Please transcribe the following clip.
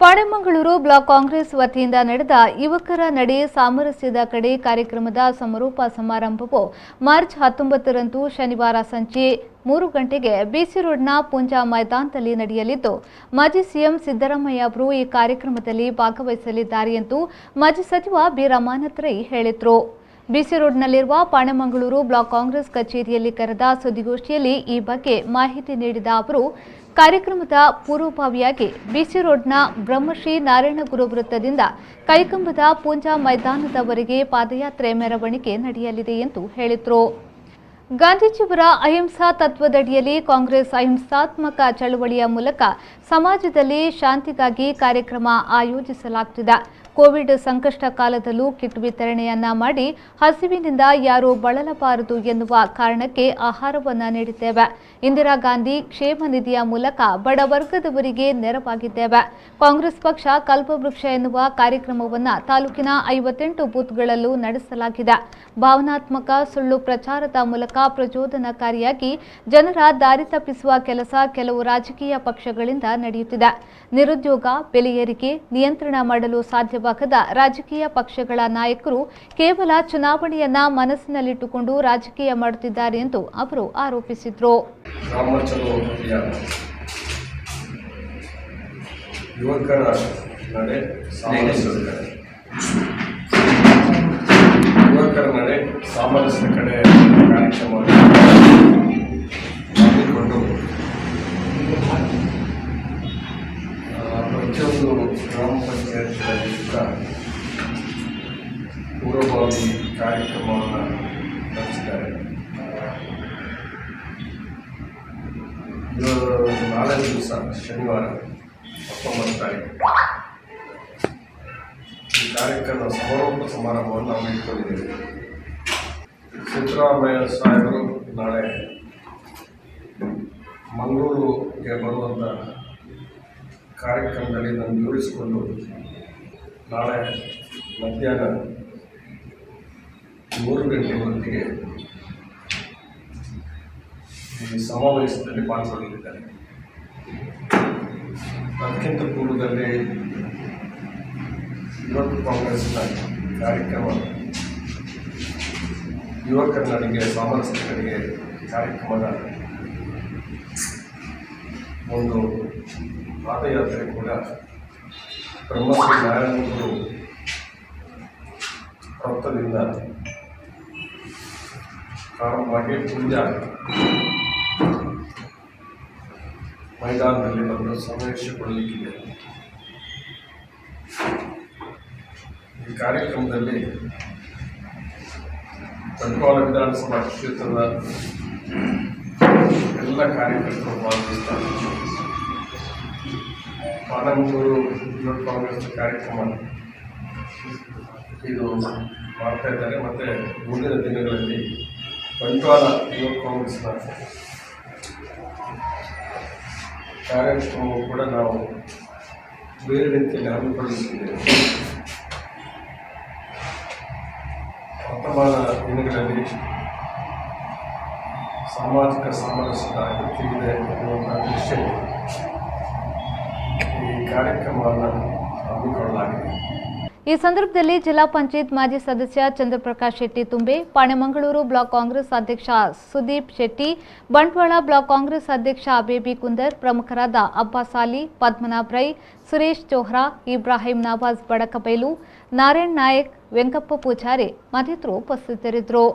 Panemangalore block Congress ವತಿಯಿಂದ ನಡೆದ ಯುವಕರ ನಡೆ ಸಾಮರಸ್ಯದ ಕಡೆ ಕಾರ್ಯಕ್ರಮದ ಸಮಾರೋಪ ಸಮಾರಂಭವು ಮಾರ್ಚ್ 19ರಂದು ಶನಿವಾರ ಸಂಜೆ 3 ಗಂಟೆಗೆ ಬಿಸಿ ರೋಡ್ನ ಪೂಂಜಾ ಮೈದಾನದಲ್ಲಿ ನಡೆಯಲಿದ್ದು ಮಾಜಿ ಸಿಎಂ ಸಿದ್ದರಾಮಯ್ಯ ಅವರು ಈ ಕಾರ್ಯಕ್ರಮದಲ್ಲಿ ಭಾಗವಹಿಸಲಿದ್ದಾರೆ ಎಂದು ಮಾಜಿ ಸಚಿವ ಬಿ ರಮಾನಾಥ್ ರೈ ಹೇಳಿದರು. ಬಿಸಿ ರೋಡ್ನಲ್ಲಿರುವ ಪಾಣೆಮಂಗಳೂರು ಬ್ಲಾಕ್ ಕಾಂಗ್ರೆಸ್ ಕಚೇರಿಯಲ್ಲಿ ಕರೆದ ಸುದ್ದಿಗೋಷ್ಠಿಯಲ್ಲಿ ಈ ಬಗ್ಗೆ ಮಾಹಿತಿ ನೀಡಿದ ಅವರು ಕಾರ್ಯಕ್ರಮದ ಪೂರ್ವಭಾವಿಯಾಗಿ ಬಿಸಿ ರೋಡ್ನ ಬ್ರಹ್ಮಶ್ರೀ ನಾರಾಯಣಗುರು ವೃತ್ತದಿಂದ ಕೈಕಂಬದ ಪೂಂಜಾ ಮೈದಾನದವರೆಗೆ ಪಾದಯಾತ್ರೆ ಮೆರವಣಿಗೆ ನಡೆಯಲಿದೆ ಎಂದು ಹೇಳಿದರು. ಗಾಂಧೀಜಿಯವರ ಅಹಿಂಸಾ ತತ್ವದಡಿಯಲ್ಲಿ ಕಾಂಗ್ರೆಸ್ ಅಹಿಂಸಾತ್ಮಕ ಚಳವಳಿಯ ಮೂಲಕ ಸಮಾಜದಲ್ಲಿ ಶಾಂತಿಗಾಗಿ ಕಾರ್ಯಕ್ರಮ ಆಯೋಜಿಸಲಾಗುತ್ತಿದೆ. ಕೋವಿಡ್ ಸಂಕಷ್ಟ ಕಾಲದಲ್ಲೂ ಕಿಟ್ ವಿತರಣೆಯನ್ನ ಮಾಡಿ ಹಸಿವಿನಿಂದ ಯಾರೂ ಬಳಲಬಾರದು ಎನ್ನುವ ಕಾರಣಕ್ಕೆ ಆಹಾರವನ್ನು ನೀಡಿದ್ದೇವೆ. ಇಂದಿರಾ ಗಾಂಧಿ ಕ್ಷೇಮ ನಿಧಿಯ ಮೂಲಕ ಬಡವರ್ಗದವರಿಗೆ ನೆರವಾಗಿದ್ದೇವೆ. ಕಾಂಗ್ರೆಸ್ ಪಕ್ಷ ಕಲ್ಪವೃಕ್ಷ ಎನ್ನುವ ಕಾರ್ಯಕ್ರಮವನ್ನು ತಾಲೂಕಿನ 58 ಬೂತ್ಗಳಲ್ಲೂ ನಡೆಸಲಾಗಿದೆ. ಭಾವನಾತ್ಮಕ ಸುಳ್ಳು ಪ್ರಚಾರದ ಮೂಲಕ ಪ್ರಚೋದನಕಾರಿಯಾಗಿ ಜನರ ದಾರಿ ತಪ್ಪಿಸುವ ಕೆಲಸ ಕೆಲವು ರಾಜಕೀಯ ಪಕ್ಷಗಳಿಂದ ನಡೆಯುತ್ತಿದೆ. ನಿರುದ್ಯೋಗ, ಬೆಲೆ ಏರಿಕೆ ನಿಯಂತ್ರಣ ಮಾಡಲು ಸಾಧ್ಯವಾಗದ ರಾಜಕೀಯ ಪಕ್ಷಗಳ ನಾಯಕರು ಕೇವಲ ಚುನಾವಣೆಯನ್ನ ಮನಸ್ಸಿನಲ್ಲಿಟ್ಟುಕೊಂಡು ರಾಜಕೀಯ ಮಾಡುತ್ತಿದ್ದಾರೆ ಎಂದು ಅವರು ಆರೋಪಿಸಿದರು. ಯುವಕರ ನಡೆ ಸಾಮರಸ್ಯ ಕಡೆ ಕಾರ್ಯಕ್ರಮ ಮಾಡಿಕೊಂಡು ಪ್ರತಿಯೊಂದು ಗ್ರಾಮ ಪಂಚಾಯತ್ಗಳಲ್ಲಿ ಪೂರ್ವಭಾವಿ ಕಾರ್ಯಕ್ರಮವನ್ನು ನಡೆಸಿದ್ದಾರೆ. ನಾಳೆ ದಿವಸ ಶನಿವಾರ 19 ತಾರೀಕು ಈ ಕಾರ್ಯಕ್ರಮ ಸಮಾರೋಪ ಸಮಾರಂಭವನ್ನು ನಾವು ಇಟ್ಕೊಂಡಿದ್ದೇವೆ. ಸಿದ್ದರಾಮಯ್ಯ ಸಾಹೇಬರು ನಾಳೆ ಮಂಗಳೂರಿಗೆ ಬರುವಂಥ ಕಾರ್ಯಕ್ರಮದಲ್ಲಿ ನಾನು ಜೋಡಿಸಿಕೊಂಡು ನಾಳೆ ಮಧ್ಯಾಹ್ನ 3 ಗಂಟೆ ಹೊತ್ತಿಗೆ ಈ ಸಮಾವೇಶದಲ್ಲಿ ಪಾಲ್ಗೊಳ್ಳಲಿದ್ದಾರೆ. ಅದಕ್ಕಿಂತ ಪೂರ್ವದಲ್ಲಿ ಯುವಕ ಕಾಂಗ್ರೆಸ್ನ ಕಾರ್ಯಕ್ರಮ ಯುವಕರ ನಡಿಗೆ ಸಾಮರಸ್ಯ ಕಡೆಗೆ ಕಾರ್ಯಕ್ರಮದ ಒಂದು ಪಾದಯಾತ್ರೆ ಕೂಡ ಬ್ರಹ್ಮಶ್ರೀ ನಾರಾಯಣಗುರು ವೃತ್ತದಿಂದ ಪ್ರಾರಂಭವಾಗಿ ಪೂಂಜಾ ಮೈದಾನದಲ್ಲಿ ಬಂದು ಸಮಾವೇಶಗೊಳ್ಳಲಿಕ್ಕಿದೆ. ಈ ಕಾರ್ಯಕ್ರಮದಲ್ಲಿ ಬಂಟ್ವಾಳ ವಿಧಾನಸಭಾ ಕ್ಷೇತ್ರದ ಎಲ್ಲ ಕಾರ್ಯಕರ್ತರು ಭಾಗವಹಿಸ್ತಾರೆ. ಪಾಣೆಮಂಗಳೂರು ಯುವಕ ಕಾಂಗ್ರೆಸ್ ಕಾರ್ಯಕ್ರಮ ಇದು ಮಾಡ್ತಾ ಇದ್ದಾರೆ. ಮತ್ತು ಮುಂದಿನ ದಿನಗಳಲ್ಲಿ ಬಂಟ್ವಾಳ ಯುವಕ ಕಾಂಗ್ರೆಸ್ನ ಕಾರ್ಯಕ್ರಮವು ಕೂಡ ನಾವು ಬೇರೆ ರೀತಿಯಲ್ಲಿ ಹಮ್ಮಿಕೊಳ್ಳುತ್ತಿದ್ದೇವೆ. ವರ್ತಮಾನ ದಿನಗಳಲ್ಲಿ ಸಾಮಾಜಿಕ ಸಾಮರಸ್ಯದ ಅಗತ್ಯವಿದೆ ಎನ್ನುವಂಥ ದೃಷ್ಟಿ ಈ ಕಾರ್ಯಕ್ರಮವನ್ನು ಹಮ್ಮಿಕೊಳ್ಳಲಾಗಿದೆ. ಈ ಸಂದರ್ಭದಲ್ಲಿ ಜಿಲ್ಲಾ ಪಂಚಾಯತ್ ಮಾಜಿ ಸದಸ್ಯ ಚಂದ್ರಪ್ರಕಾಶ್ ಶೆಟ್ಟಿ ತುಂಬೆ, ಪಾಣೆಮಂಗಳೂರು ಬ್ಲಾಕ್ ಕಾಂಗ್ರೆಸ್ ಅಧ್ಯಕ್ಷ ಸುದೀಪ್ ಶೆಟ್ಟಿ, ಬಂಟ್ವಾಳ ಬ್ಲಾಕ್ ಕಾಂಗ್ರೆಸ್ ಅಧ್ಯಕ್ಷ ಬೇಬಿ ಕುಂದರ್, ಪ್ರಮುಖರಾದ ಅಬ್ಬಾಸ್ ಅಲಿ, ಪದ್ಮನಾಭ್ ರೈ, ಸುರೇಶ್ ಚೋಹ್ರಾ, ಇಬ್ರಾಹಿಂ ನವಾಜ್ ಬಡಕಬೈಲು, ನಾರಾಯಣ್ ನಾಯಕ್, ವೆಂಕಪ್ಪ ಪೂಜಾರಿ ಮತ್ತಿತರರು ಉಪಸ್ಥಿತರಿದ್ದರು.